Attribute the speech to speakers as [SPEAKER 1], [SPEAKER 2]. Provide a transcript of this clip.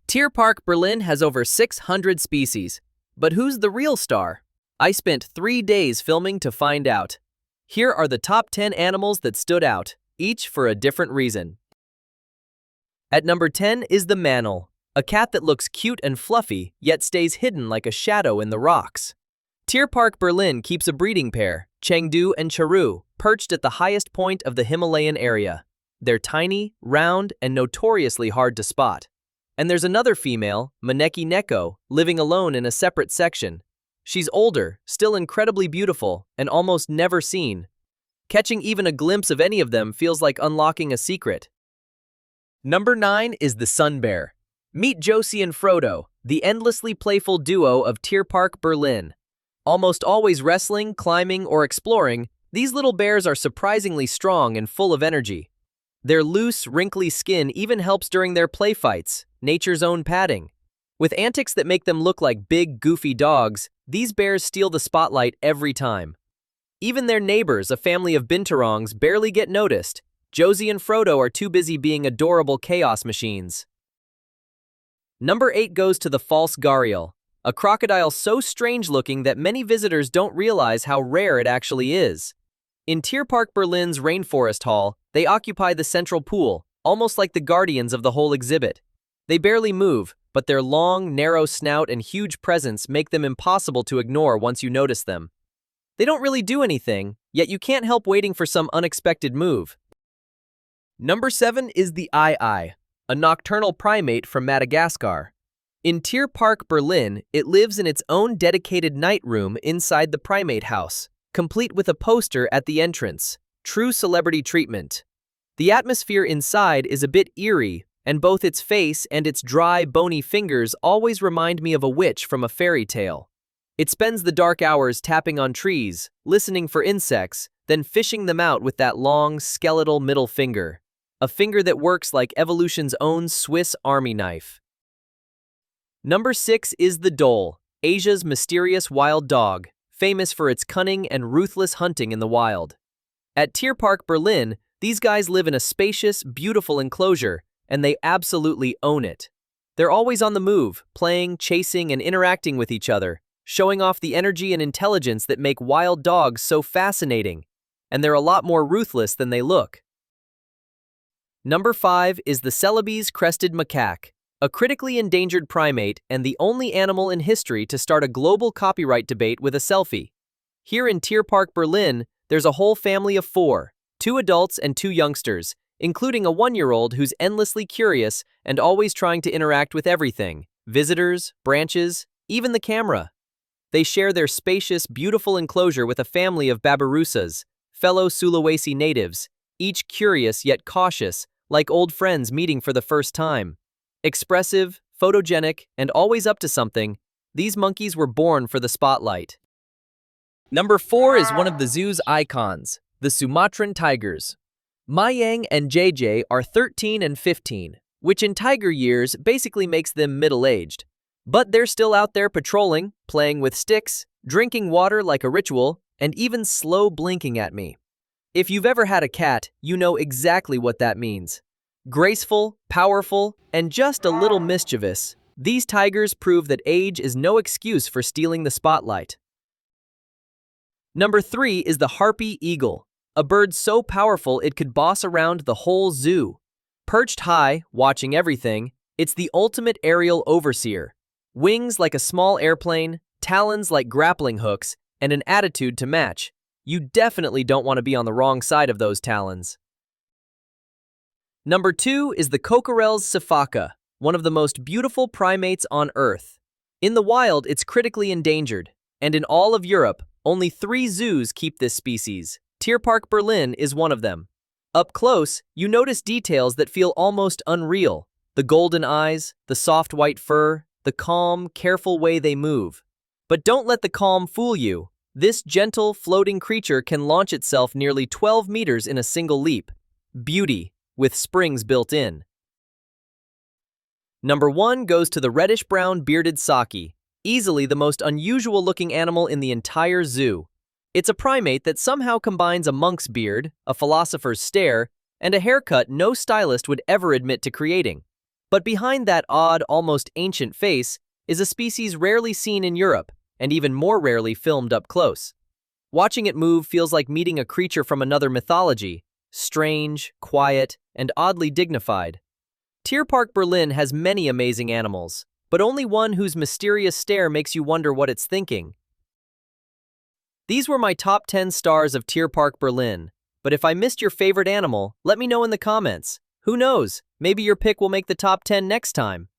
[SPEAKER 1] Tierpark Berlin has over 600 species. But who's the real star? I spent 3 days filming to find out. Here are the top 10 animals that stood out, each for a different reason. At number 10 is the Manel, a cat that looks cute and fluffy, yet stays hidden like a shadow in the rocks. Tierpark Berlin keeps a breeding pair, Chengdu and Charu, perched at the highest point of the Himalayan area. They're tiny, round, and notoriously hard to spot. And there's another female, Maneki Neko, living alone in a separate section. She's older, still incredibly beautiful, and almost never seen. Catching even a glimpse of any of them feels like unlocking a secret. Number 9 is the Sun Bear. Meet Josie and Frodo, the endlessly playful duo of Tierpark Berlin. Almost always wrestling, climbing, or exploring, these little bears are surprisingly strong and full of energy. Their loose, wrinkly skin even helps during their play fights, nature's own padding. With antics that make them look like big, goofy dogs, these bears steal the spotlight every time. Even their neighbors, a family of binturongs, barely get noticed. Josie and Frodo are too busy being adorable chaos machines. Number 8 goes to the false gharial, a crocodile so strange-looking that many visitors don't realize how rare it actually is. In Tierpark Berlin's Rainforest Hall, they occupy the central pool, almost like the guardians of the whole exhibit. They barely move, but their long, narrow snout and huge presence make them impossible to ignore once you notice them. They don't really do anything, yet you can't help waiting for some unexpected move. Number 7 is the Ai, a nocturnal primate from Madagascar. In Tierpark Berlin, it lives in its own dedicated night room inside the primate house, complete with a poster at the entrance. True celebrity treatment. The atmosphere inside is a bit eerie, and both its face and its dry, bony fingers always remind me of a witch from a fairy tale. It spends the dark hours tapping on trees, listening for insects, then fishing them out with that long, skeletal middle finger. A finger that works like evolution's own Swiss Army knife. Number 6 is the dhole, Asia's mysterious wild dog, famous for its cunning and ruthless hunting in the wild. At Tierpark Berlin, these guys live in a spacious, beautiful enclosure, and they absolutely own it. They're always on the move, playing, chasing, and interacting with each other, showing off the energy and intelligence that make wild dogs so fascinating. And they're a lot more ruthless than they look. Number 5 is the Celebes crested macaque, a critically endangered primate and the only animal in history to start a global copyright debate with a selfie. Here in Tierpark Berlin, there's a whole family of 4, 2 adults and 2 youngsters, including a 1-year-old who's endlessly curious and always trying to interact with everything, visitors, branches, even the camera. They share their spacious, beautiful enclosure with a family of babirussas, fellow Sulawesi natives, each curious yet cautious, like old friends meeting for the first time. Expressive, photogenic, and always up to something, these monkeys were born for the spotlight. Number 4 is one of the zoo's icons, the Sumatran tigers. Mayang and JJ are 13 and 15, which in tiger years basically makes them middle-aged. But they're still out there patrolling, playing with sticks, drinking water like a ritual, and even slow blinking at me. If you've ever had a cat, you know exactly what that means. Graceful, powerful, and just a little mischievous, these tigers prove that age is no excuse for stealing the spotlight. Number 3 is the harpy eagle, a bird so powerful it could boss around the whole zoo. Perched high, watching everything, it's the ultimate aerial overseer. Wings like a small airplane, talons like grappling hooks, and an attitude to match. You definitely don't want to be on the wrong side of those talons. Number 2 is the Coquerel's sifaka, one of the most beautiful primates on Earth. In the wild, it's critically endangered, and in all of Europe, only 3 zoos keep this species. Tierpark Berlin is one of them. Up close, you notice details that feel almost unreal. The golden eyes, the soft white fur, the calm, careful way they move. But don't let the calm fool you. This gentle, floating creature can launch itself nearly 12 meters in a single leap. Beauty, with springs built in. Number 1 goes to the reddish-brown bearded saki, easily the most unusual-looking animal in the entire zoo. It's a primate that somehow combines a monk's beard, a philosopher's stare, and a haircut no stylist would ever admit to creating. But behind that odd, almost ancient face is a species rarely seen in Europe, and even more rarely filmed up close. Watching it move feels like meeting a creature from another mythology, strange, quiet, and oddly dignified. Tierpark Berlin has many amazing animals, but only one whose mysterious stare makes you wonder what it's thinking. These were my top 10 stars of Tierpark Berlin, but if I missed your favorite animal, let me know in the comments. Who knows, maybe your pick will make the top 10 next time.